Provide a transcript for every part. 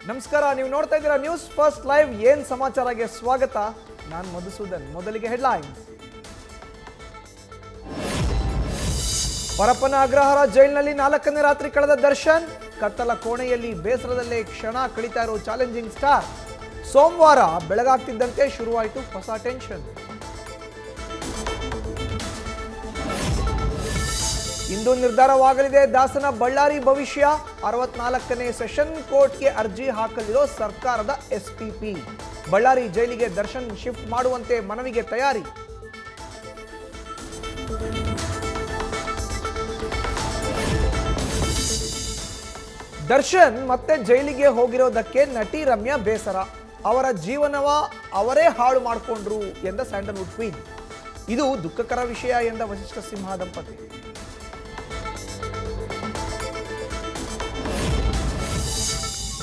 ನಮಸ್ಕಾರ, ನೀವು ನೋಡ್ತಾ ಇದ್ದೀರಾ ನ್ಯೂಸ್ ಫಸ್ಟ್ ಲೈವ್. ಏನ್ ಸಮಾಚಾರಕ್ಕೆ ಸ್ವಾಗತ. ನಾನು ಮಧುಸೂದನ್. ಮೊದಲಿಗೆ ಹೆಡ್ಲೈನ್ಸ್. ಪರಪ್ಪನ ಅಗ್ರಹಾರ ಜೈಲಿನಲ್ಲಿ 4ನೇ ರಾತ್ರಿ ಕಳೆದ ದರ್ಶನ್. ಕತ್ತಲ ಕೋಣೆಯಲ್ಲಿ ಬೇಸರದಲ್ಲೇ ಕ್ಷಣ ಕಳೀತಾ ಇರೋ ಚಾಲೆಂಜಿಂಗ್ ಸ್ಟಾರ್. ಸೋಮವಾರ ಬೆಳಗಾಗ್ತಿದ್ದಂತೆ ಶುರುವಾಯಿತು ಹೊಸ ಟೆನ್ಷನ್. ಇಂದು ನಿರ್ಧಾರವಾಗಲಿದೆ ದಾಸನ ಬಳ್ಳಾರಿ ಭವಿಷ್ಯ. 64ನೇ ಸೆಷನ್ ಕೋರ್ಟ್ಗೆ ಅರ್ಜಿ ಹಾಕಲಿರೋ ಸರ್ಕಾರದ ಎಸ್ಪಿಪಿ. ಬಳ್ಳಾರಿ ಜೈಲಿಗೆ ದರ್ಶನ್ ಶಿಫ್ಟ್ ಮಾಡುವಂತೆ ಮನವಿಗೆ ತಯಾರಿ. ದರ್ಶನ್ ಮತ್ತೆ ಜೈಲಿಗೆ ಹೋಗಿರೋದಕ್ಕೆ ನಟಿ ರಮ್ಯಾ ಬೇಸರ. ಅವರ ಜೀವನವ ಅವರೇ ಹಾಳು ಮಾಡಿಕೊಂಡ್ರು ಎಂದ ಸ್ಯಾಂಡಲ್ವುಡ್ ಕ್ವೀನ್. ಇದು ದುಃಖಕರ ವಿಷಯ ಎಂದ ವಸಿಷ್ಠ ಸಿಂಹ ದಂಪತಿ.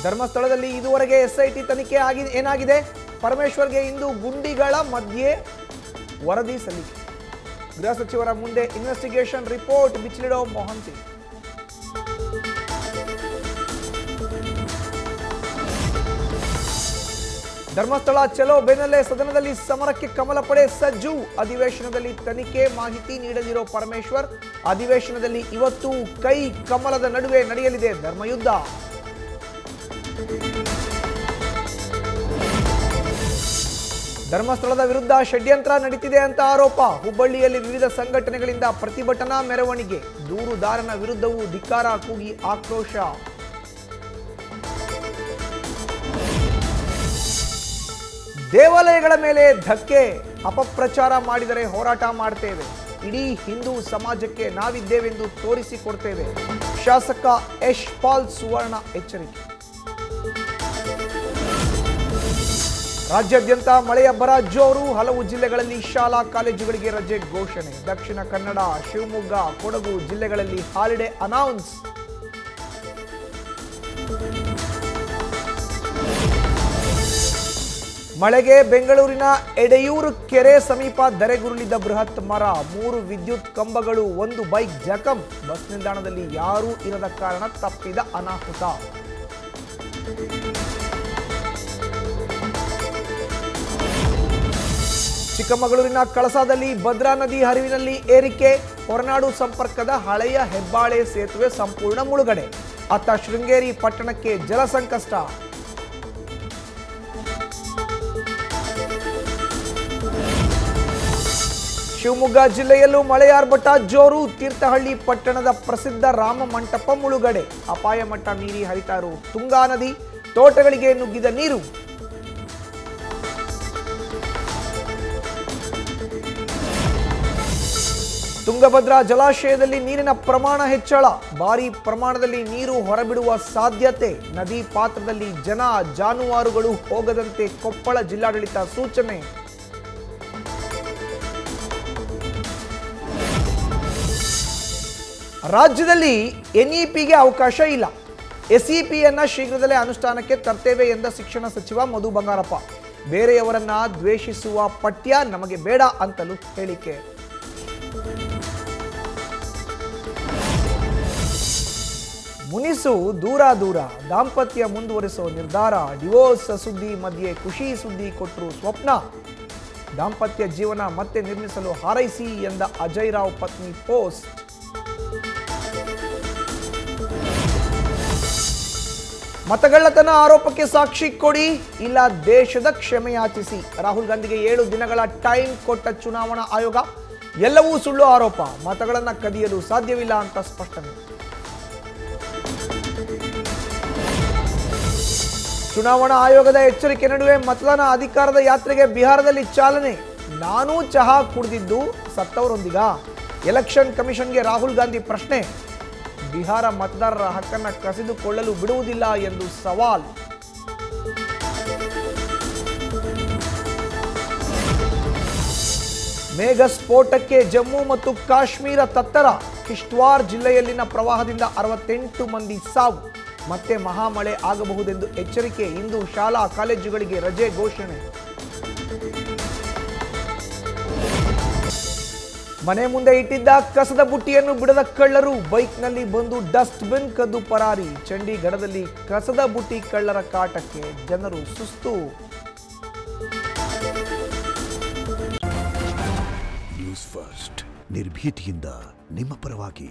ಧರ್ಮಸ್ಥಳದಲ್ಲಿ ಇದುವರೆಗೆ ಎಸ್ಐಟಿ ತನಿಖೆ ಏನಾಗಿದೆ? ಪರಮೇಶ್ವರ್ಗೆ ಇಂದು ಗುಂಡಿಗಳ ಮಧ್ಯೆ ವರದಿ ಸಲ್ಲಿಕೆ. ಗೃಹ ಸಚಿವರ ಮುಂದೆ ಇನ್ವೆಸ್ಟಿಗೇಷನ್ ರಿಪೋರ್ಟ್ ಬಿಚ್ಚಿಡೋ ಮೊಹಂತಿ. ಧರ್ಮಸ್ಥಳ ಚಲೋ ಬೆನ್ನಲ್ಲೇ ಸದನದಲ್ಲಿ ಸಮರಕ್ಕೆ ಕಮಲ ಪಡೆ ಸಜ್ಜು. ಅಧಿವೇಶನದಲ್ಲಿ ತನಿಖೆ ಮಾಹಿತಿ ನೀಡಲಿರೋ ಪರಮೇಶ್ವರ್. ಅಧಿವೇಶನದಲ್ಲಿ ಇವತ್ತು ಕೈ ಕಮಲದ ನಡುವೆ ನಡೆಯಲಿದೆ ಧರ್ಮಯುದ್ಧ. ಧರ್ಮಸ್ಥಳದ ವಿರುದ್ಧ ಷಡ್ಯಂತ್ರ ನಡೀತಿದೆ ಅಂತ ಆರೋಪ. ಹುಬ್ಬಳ್ಳಿಯಲ್ಲಿ ವಿವಿಧ ಸಂಘಟನೆಗಳಿಂದ ಪ್ರತಿಭಟನಾ ಮೆರವಣಿಗೆ. ದೂರುದಾರನ ವಿರುದ್ಧವೂ ಧಿಕ್ಕಾರ ಕೂಗಿ ಆಕ್ರೋಶ. ದೇವಾಲಯಗಳ ಮೇಲೆ ಧಕ್ಕೆ. ಅಪಪ್ರಚಾರ ಮಾಡಿದರೆ ಹೋರಾಟ ಮಾಡ್ತೇವೆ. ಇಡೀ ಹಿಂದೂ ಸಮಾಜಕ್ಕೆ ನಾವಿದ್ದೇವೆಂದು ತೋರಿಸಿಕೊಡ್ತೇವೆ. ಶಾಸಕ ಯಶ್ಪಾಲ್ ಸುವರ್ಣ ಎಚ್ಚರಿಕೆ. ರಾಜ್ಯಾದ್ಯಂತ ಮಳೆಯ ಭರ ಜೋರು. ಹಲವು ಜಿಲ್ಲೆಗಳಲ್ಲಿ ಶಾಲಾ ಕಾಲೇಜುಗಳಿಗೆ ರಜೆ ಘೋಷಣೆ. ದಕ್ಷಿಣ ಕನ್ನಡ, ಶಿವಮೊಗ್ಗ, ಕೊಡಗು ಜಿಲ್ಲೆಗಳಲ್ಲಿ ಹಾಲಿಡೇ ಅನೌನ್ಸ್. ಮಳೆಗೆ ಬೆಂಗಳೂರಿನ ಎಡೆಯೂರು ಕೆರೆ ಸಮೀಪ ಧರೆಗುರುಳಿದ ಬೃಹತ್ ಮರ. 3 ವಿದ್ಯುತ್ ಕಂಬಗಳು, 1 ಬೈಕ್ ಜಖಂ. ಬಸ್ ನಿಲ್ದಾಣದಲ್ಲಿ ಯಾರೂ ಇರದ ಕಾರಣ ತಪ್ಪಿದ ಅನಾಹುತ. ಚಿಕ್ಕಮಗಳೂರಿನ ಕಳಸಾದಲ್ಲಿ ಭದ್ರಾ ನದಿ ಹರಿವಿನಲ್ಲಿ ಏರಿಕೆ. ಹೊರನಾಡು ಸಂಪರ್ಕದ ಹಳೆಯ ಹೆಬ್ಬಾಳೆ ಸೇತುವೆ ಸಂಪೂರ್ಣ ಮುಳುಗಡೆ. ಅತ್ತ ಶೃಂಗೇರಿ ಪಟ್ಟಣಕ್ಕೆ ಜಲ ಸಂಕಷ್ಟ. ಶಿವಮೊಗ್ಗ ಜಿಲ್ಲೆಯಲ್ಲೂ ಮಳೆಯ ಆರ್ಭಟ ಜೋರು. ತೀರ್ಥಹಳ್ಳಿ ಪಟ್ಟಣದ ಪ್ರಸಿದ್ಧ ರಾಮ ಮಂಟಪ ಮುಳುಗಡೆ. ಅಪಾಯ ಮಟ್ಟ ಮೀರಿ ಹರಿತಾ ಇರುವ ತುಂಗಾ ನದಿ. ತೋಟಗಳಿಗೆ ನುಗ್ಗಿದ ನೀರು. ತುಂಗಭದ್ರಾ ಜಲಾಶಯದಲ್ಲಿ ನೀರಿನ ಪ್ರಮಾಣ ಹೆಚ್ಚಳ. ಭಾರೀ ಪ್ರಮಾಣದಲ್ಲಿ ನೀರು ಹೊರಬಿಡುವ ಸಾಧ್ಯತೆ. ನದಿ ಪಾತ್ರದಲ್ಲಿ ಜನ ಜಾನುವಾರುಗಳು ಹೋಗದಂತೆ ಕೊಪ್ಪಳ ಜಿಲ್ಲಾಡಳಿತ ಸೂಚನೆ. ರಾಜ್ಯದಲ್ಲಿ ಎನ್ಇಪಿಗೆ ಅವಕಾಶ ಇಲ್ಲ. ಎಸ್ಇಪಿಯನ್ನ ಶೀಘ್ರದಲ್ಲೇ ಅನುಷ್ಠಾನಕ್ಕೆ ತರ್ತೇವೆ ಎಂದ ಶಿಕ್ಷಣ ಸಚಿವ ಮಧು ಬಂಗಾರಪ್ಪ. ಬೇರೆಯವರನ್ನ ದ್ವೇಷಿಸುವ ಪಠ್ಯ ನಮಗೆ ಬೇಡ ಅಂತಲೂ ಹೇಳಿಕೆ. ಮುನಿಸು ದೂರ ದೂರ. ದಾಂಪತ್ಯ ಮುಂದುವರಿಸೋ ನಿರ್ಧಾರ. ಡಿವೋರ್ಸ್ ಸುದ್ದಿ ಮಧ್ಯೆ ಖುಷಿ ಸುದ್ದಿ ಕೊಟ್ಟರು ಸ್ವಪ್ನ. ದಾಂಪತ್ಯ ಜೀವನ ಮತ್ತೆ ನಿರ್ಮಿಸಲು ಹಾರೈಸಿ ಎಂದ ಅಜಯ್ ರಾವ್ ಪತ್ನಿ ಪೋಸ್ಟ್. ಮತಗಳ್ಳತನ ಆರೋಪಕ್ಕೆ ಸಾಕ್ಷಿ ಕೊಡಿ, ಇಲ್ಲ ದೇಶದ ಕ್ಷಮೆಯಾಚಿಸಿ. ರಾಹುಲ್ ಗಾಂಧಿಗೆ 7 ದಿನಗಳ ಟೈಮ್ ಕೊಟ್ಟ ಚುನಾವಣಾ ಆಯೋಗ. ಎಲ್ಲವೂ ಸುಳ್ಳು ಆರೋಪ. ಮತಗಳನ್ನು ಕದಿಯಲು ಸಾಧ್ಯವಿಲ್ಲ ಅಂತ ಸ್ಪಷ್ಟನೆ. ಚುನಾವಣಾ ಆಯೋಗದ ಎಚ್ಚರಿಕೆ ನಡುವೆ ಮತದಾನ ಅಧಿಕಾರದ ಯಾತ್ರೆಗೆ ಬಿಹಾರದಲ್ಲಿ ಚಾಲನೆ. ನಾನೂ ಚಹಾ ಕುಡಿದಿದ್ದು ಸತ್ತವರೊಂದಿಗ. ಎಲೆಕ್ಷನ್ ಕಮಿಷನ್ಗೆ ರಾಹುಲ್ ಗಾಂಧಿ ಪ್ರಶ್ನೆ. ಬಿಹಾರ ಮತದಾರರ ಹಕ್ಕನ್ನು ಕಸಿದುಕೊಳ್ಳಲು ಬಿಡುವುದಿಲ್ಲ ಎಂದು ಸವಾಲ್. ಮೇಘ ಸ್ಫೋಟಕ್ಕೆ ಜಮ್ಮು ಮತ್ತು ಕಾಶ್ಮೀರ ತತ್ತರ. ಕಿಶ್ತ್ವಾರ್ ಜಿಲ್ಲೆಯಲ್ಲಿನ ಪ್ರವಾಹದಿಂದ 68 ಮಂದಿ ಸಾವು. ಮತ್ತೆ ಮಹಾಮಳೆ ಆಗಬಹುದೆಂದು ಎಚ್ಚರಿಕೆ. ಇಂದು ಶಾಲಾ ಕಾಲೇಜುಗಳಿಗೆ ರಜೆ ಘೋಷಣೆ. ಮನೆ ಮುಂದೆ ಇಟ್ಟಿದ್ದ ಕಸದ ಬುಟ್ಟಿಯನ್ನು ಬಿಡದ ಕಳ್ಳರು ಬೈಕ್ನಲ್ಲಿ ಬಂದು ಡಸ್ಟ್ಬಿನ್ ಕದ್ದು ಪರಾರಿ. ಚಂಡೀಗಢದಲ್ಲಿ ಕಸದ ಬುಟ್ಟಿ ಕಳ್ಳರ ಕಾಟಕ್ಕೆ ಜನರು ಸುಸ್ತು. ನ್ಯೂಸ್ ಫಸ್ಟ್ ನಿರ್ಭೀತಿಯಿಂದ ನಿಮ್ಮ ಪರವಾಗಿ.